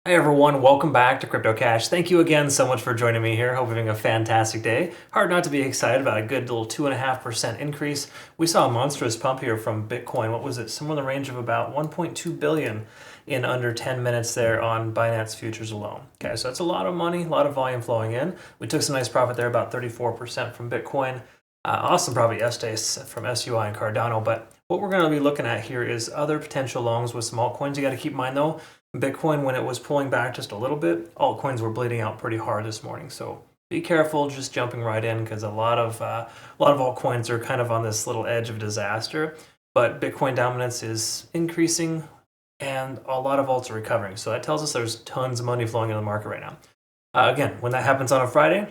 Hey everyone, welcome back to CryptoCache. Thank you again so much for joining me here. Hope you're having a fantastic day. Hard not to be excited about a good little 2.5% increase. We saw a monstrous pump here from Bitcoin. What was it? Somewhere in the range of about 1.2 billion in under 10 minutes there on Binance futures alone. Okay, so that's a lot of money, a lot of volume flowing in. We took some nice profit there, about 34% from Bitcoin. Awesome profit yesterday from SUI and Cardano. But what we're going to be looking at here is other potential longs with some altcoins. You got to keep in mind though, Bitcoin, when it was pulling back just a little bit, altcoins were bleeding out pretty hard this morning. So be careful just jumping right in because a lot of altcoins are kind of on this little edge of disaster. But Bitcoin dominance is increasing and a lot of alts are recovering. So that tells us there's tons of money flowing in the market right now. Again, when that happens on a Friday,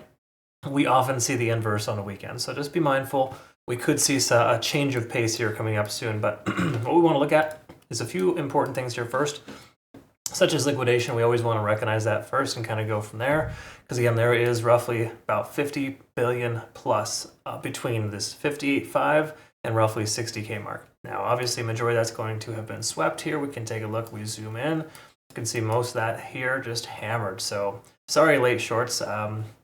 we often see the inverse on a weekend. So just be mindful. We could see a change of pace here coming up soon. But what we want to look at is a few important things here first, such as liquidation. We always want to recognize that first and kind of go from there. Because again, there is roughly about 50 billion plus between this 58.5 and roughly 60K mark. Now, obviously, majority that's going to have been swept here. We can take a look. We zoom in. You can see most of that here just hammered. So sorry, late shorts.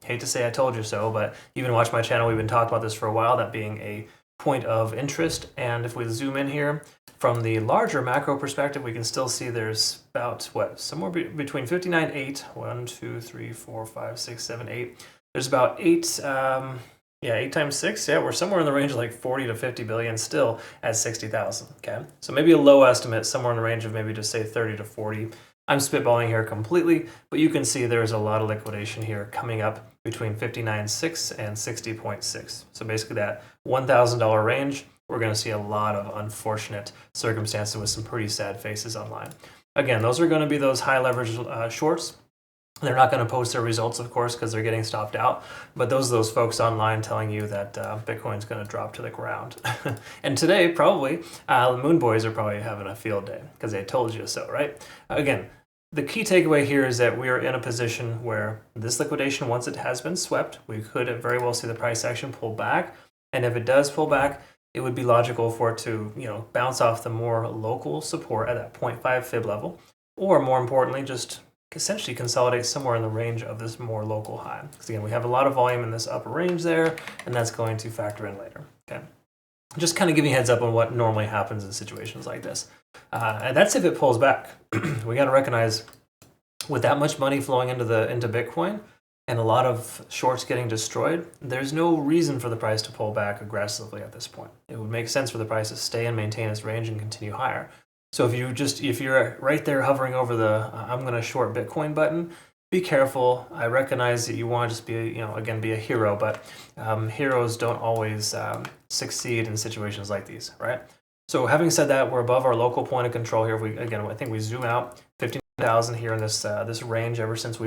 Hate to say I told you so, but you've been watching my channel. We've been talking about this for a while, that being a point of interest. And if we zoom in here, from the larger macro perspective, we can still see there's about, somewhere between 59.8, 1, 2, 3, 4, 5, 6, 7, 8. There's about 8, 8 times 6, we're somewhere in the range of like 40 to 50 billion still at 60,000, okay? So maybe a low estimate, somewhere in the range of maybe just say 30 to 40. I'm spitballing here completely, but you can see there's a lot of liquidation here coming up between 59.6 and 60.6. So basically that $1,000 range, we're going to see a lot of unfortunate circumstances with some pretty sad faces online. Again, those are going to be those high leverage shorts. They're not going to post their results, of course, because they're getting stopped out. But those are those folks online telling you that Bitcoin's going to drop to the ground. And today, probably, the Moon Boys are probably having a field day because they told you so, right? Again, the key takeaway here is that we are in a position where this liquidation, once it has been swept, we could very well see the price action pull back. And if it does pull back, it would be logical for it to, bounce off the more local support at that 0.5 fib level, or more importantly, just essentially consolidate somewhere in the range of this more local high. Because again, we have a lot of volume in this upper range there, and that's going to factor in later. Okay, just kind of giving you a heads up on what normally happens in situations like this. And that's if it pulls back. We got to recognize, with that much money flowing into Bitcoin and a lot of shorts getting destroyed, there's no reason for the price to pull back aggressively at this point. It would make sense for the price to stay and maintain its range and continue higher. So if you're right there hovering over the I'm going to short Bitcoin button, be careful. I recognize that you want to just be, again, be a hero, but heroes don't always succeed in situations like these, right? So having said that, we're above our local point of control here. I think we zoom out 15,000 here in this range ever since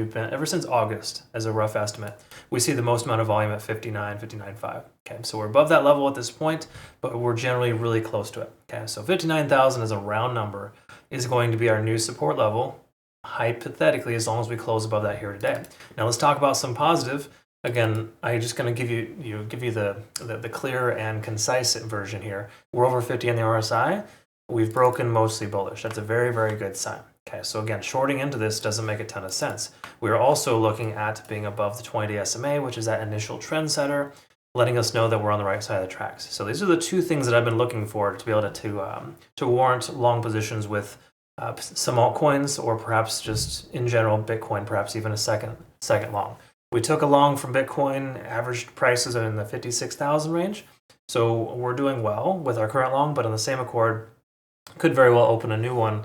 August as a rough estimate. We see the most amount of volume at 59.5. Okay, so we're above that level at this point, but we're generally really close to it. Okay, so 59,000 is a round number, is going to be our new support level, hypothetically, as long as we close above that here today. Now let's talk about some positive. Again, I'm just going to give you the clear and concise version here. We're over 50 on the RSI. We've broken mostly bullish. That's a very, very good sign. Okay, so again, shorting into this doesn't make a ton of sense. We're also looking at being above the 20-day SMA, which is that initial trend setter, letting us know that we're on the right side of the tracks. So these are the two things that I've been looking for to be able to warrant long positions with some altcoins, or perhaps just in general Bitcoin, perhaps even a second long. We took a long from Bitcoin, averaged prices in the 56,000 range. So we're doing well with our current long, but on the same accord, could very well open a new one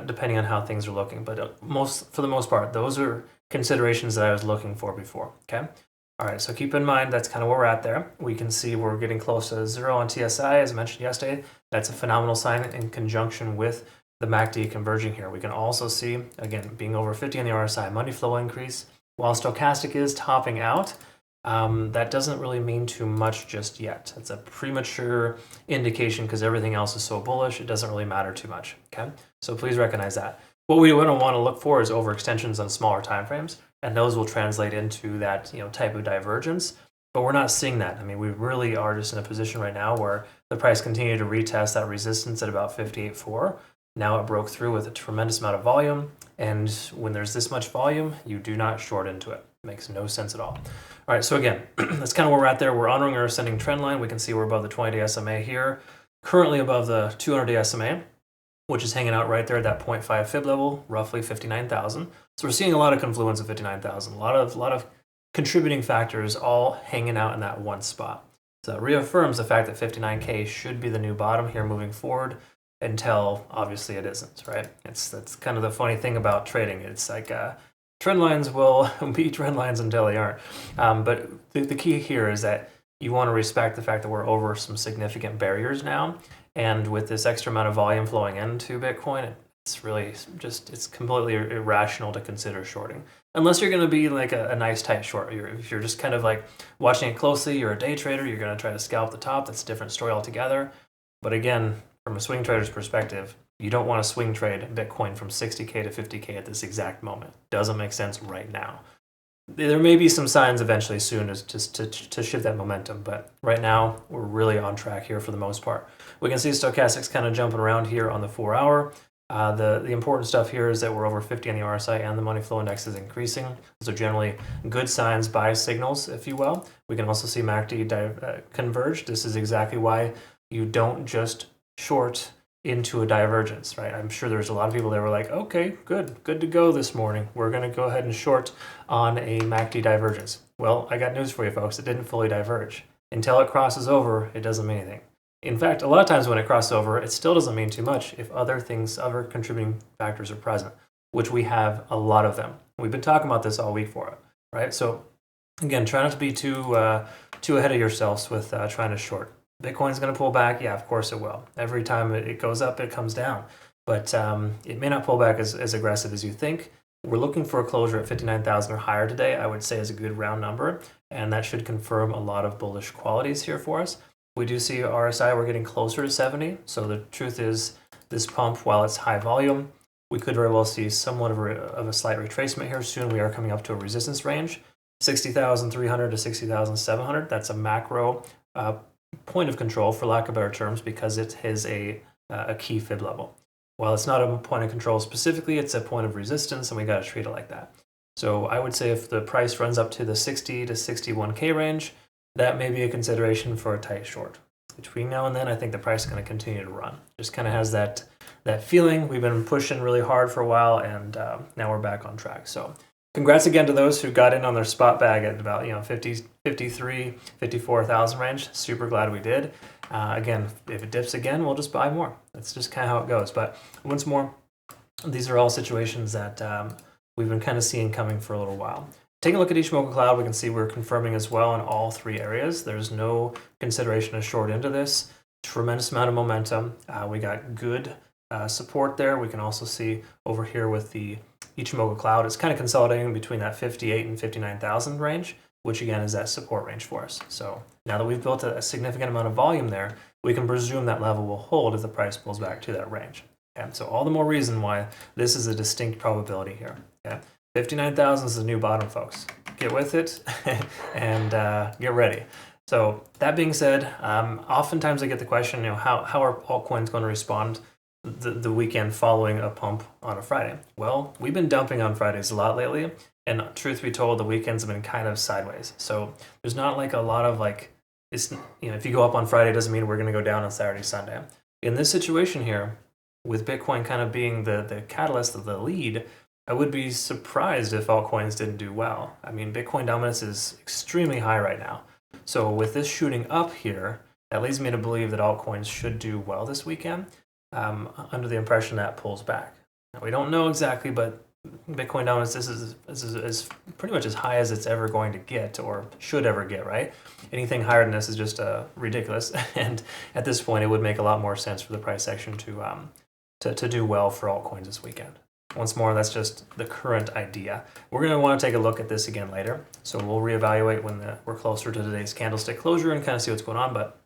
depending on how things are looking. But for the most part, those are considerations that I was looking for before, okay? All right, so keep in mind that's kind of where we're at there. We can see we're getting close to 0 on TSI, as I mentioned yesterday. That's a phenomenal sign in conjunction with the MACD converging here. We can also see, again, being over 50 on the RSI, money flow increase. While stochastic is topping out, that doesn't really mean too much just yet. It's a premature indication because everything else is so bullish, it doesn't really matter too much, okay? So please recognize that. What we want to look for is overextensions on smaller time frames, and those will translate into that type of divergence. But we're not seeing that. I mean, we really are just in a position right now where the price continued to retest that resistance at about 58.4. Now it broke through with a tremendous amount of volume. And when there's this much volume, you do not short into it. It makes no sense at all. All right, so again, that's kind of where we're at there. We're honoring our ascending trend line. We can see we're above the 20-day SMA here, currently above the 200-day SMA, which is hanging out right there at that 0.5 fib level, roughly 59,000. So we're seeing a lot of confluence of 59,000, a lot of contributing factors all hanging out in that one spot. So that reaffirms the fact that 59K should be the new bottom here moving forward, until obviously it isn't, right? That's kind of the funny thing about trading. It's like trend lines will be trend lines until they aren't. But the key here is that you want to respect the fact that we're over some significant barriers now. And with this extra amount of volume flowing into Bitcoin, it's really just, it's completely irrational to consider shorting. Unless you're going to be like a nice tight short. If you're just kind of like watching it closely, you're a day trader, you're going to try to scalp the top. That's a different story altogether. But again, from a swing trader's perspective, you don't want to swing trade Bitcoin from 60K to 50K at this exact moment. Doesn't make sense right now. There may be some signs eventually soon to shift that momentum, but right now we're really on track here for the most part. We can see stochastics kind of jumping around here on the 4 hour. The important stuff here is that we're over 50 on the RSI and the money flow index is increasing. Those are generally good signs, buy signals, if you will. We can also see MACD converge. This is exactly why you don't just short into a divergence, right? I'm sure there's a lot of people that were like, okay, good to go this morning. We're going to go ahead and short on a MACD divergence. Well, I got news for you folks. It didn't fully diverge. Until it crosses over, it doesn't mean anything. In fact, a lot of times when it crosses over, it still doesn't mean too much if other contributing factors are present, which we have a lot of them. We've been talking about this all week for it, right? So again, try not to be too ahead of yourselves with trying to short. Bitcoin's going to pull back. Yeah, of course it will. Every time it goes up, it comes down. But it may not pull back as aggressive as you think. We're looking for a closure at 59,000 or higher today, I would say is a good round number. And that should confirm a lot of bullish qualities here for us. We do see RSI, we're getting closer to 70. So the truth is this pump, while it's high volume, we could very well see somewhat of a slight retracement here soon. We are coming up to a resistance range, 60,300 to 60,700. That's a macro point of control, for lack of better terms, because it is a key fib level. While it's not a point of control specifically, it's a point of resistance, and we got to treat it like that. So I would say if the price runs up to the 60 to 61K range, that may be a consideration for a tight short. Between now and then, I think the price is going to continue to run. Just kind of has that feeling. We've been pushing really hard for a while, and now we're back on track. So congrats again to those who got in on their spot bag at about 50, 53, 54,000 range. Super glad we did. Again, if it dips again, we'll just buy more. That's just kind of how it goes. But once more, these are all situations that we've been kind of seeing coming for a little while. Taking a look at Ishimoku Cloud, we can see we're confirming as well in all three areas. There's no consideration to short into this. Tremendous amount of momentum. We got good support there. We can also see over here with the Ichimoku Cloud, it's kind of consolidating between that 58 and 59,000 range, which again is that support range for us. So now that we've built a significant amount of volume there, we can presume that level will hold if the price pulls back to that range. Okay? So all the more reason why this is a distinct probability here. Okay? 59,000 is the new bottom, folks. Get with it and get ready. So that being said, oftentimes I get the question, how are altcoins going to respond the weekend following a pump on a Friday? Well, we've been dumping on Fridays a lot lately, and truth be told, the weekends have been kind of sideways. So there's not like a lot of it's, if you go up on Friday, it doesn't mean we're going to go down on Saturday, Sunday. In this situation here, with Bitcoin kind of being the catalyst of the lead, I would be surprised if altcoins didn't do well. I mean, Bitcoin dominance is extremely high right now. So with this shooting up here, that leads me to believe that altcoins should do well this weekend, under the impression that pulls back. Now, we don't know exactly, but Bitcoin dominance, this is pretty much as high as it's ever going to get or should ever get, right? Anything higher than this is just ridiculous. And at this point, it would make a lot more sense for the price action to do well for altcoins this weekend. Once more, that's just the current idea. We're going to want to take a look at this again later. So we'll reevaluate when we're closer to today's candlestick closure and kind of see what's going on. But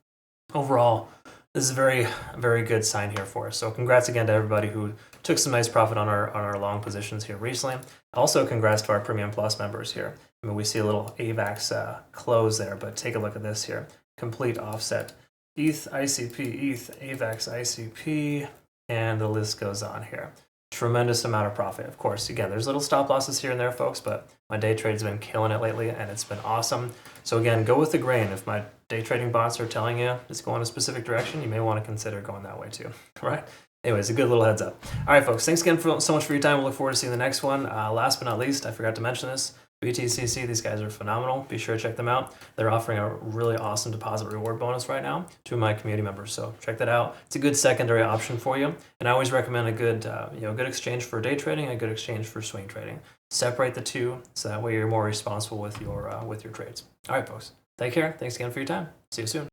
overall, this is a very, very good sign here for us. So congrats again to everybody who took some nice profit on our long positions here recently. Also, congrats to our Premium Plus members here. I mean, we see a little AVAX close there, but take a look at this here. Complete offset. ETH, ICP, ETH, AVAX, ICP. and the list goes on here. Tremendous amount of profit. Of course, again, there's little stop losses here and there, folks, but my day trade's been killing it lately, and it's been awesome. So again, go with the grain. If my day trading bots are telling you it's going a specific direction, you may want to consider going that way too, right? Anyways, a good little heads up. All right, folks, thanks again so much for your time. We'll look forward to seeing the next one. Last but not least, I forgot to mention this, BTCC, these guys are phenomenal. Be sure to check them out. They're offering a really awesome deposit reward bonus right now to my community members. So check that out. It's a good secondary option for you. And I always recommend a good, good exchange for day trading, a good exchange for swing trading. Separate the two so that way you're more responsible with your trades. All right, folks. Take care. Thanks again for your time. See you soon.